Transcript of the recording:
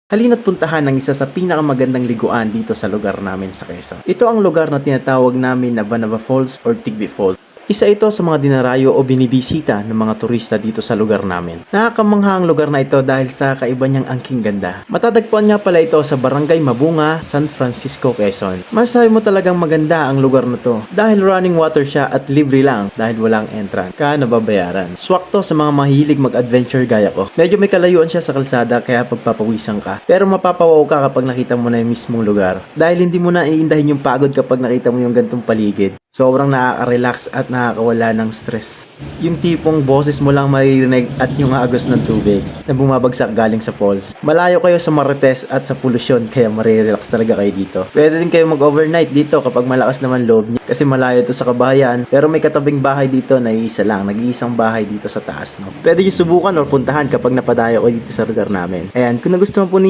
Halina't puntahan ang isa sa pinakamagandang liguan dito sa lugar namin sa Quezon. Ito ang lugar na tinatawag namin na Banaba Falls or Tigbi Falls. Isa ito sa mga dinarayo o binibisita ng mga turista dito sa lugar namin. Nakakamangha ang lugar na ito dahil sa kaiba niyang angking ganda. Matatagpuan nga pala ito sa Barangay Mabunga, San Francisco, Quezon. Masasabi mo talagang maganda ang lugar na to dahil running water siya at libre lang dahil walang entrance. Kaya nababayaran. Swak to sa mga mahilig mag-adventure gaya ko. Medyo may kalayuan siya sa kalsada kaya pagpapawisan ka. Pero mapapawaw ka kapag nakita mo na yung mismong lugar. Dahil hindi mo na iindahin yung pagod kapag nakita mo yung gantong paligid. Sobrang nakaka-relax at nakakawala ng stress. Yung tipong boses mo lang maririnig at yung agos ng tubig na bumabagsak galing sa falls. Malayo kayo sa marites at sa polusyon kaya marirelax talaga kayo dito. Pwede din kayo mag-overnight dito kapag malakas naman loob niyo kasi malayo to sa kabahayan pero may katabing bahay dito na iisa lang. Nag-iisang bahay dito sa taas. No? Pwede nyo subukan or puntahan kapag napadayo ko dito sa lugar namin. Ayan, kung nagustuhan po ninyo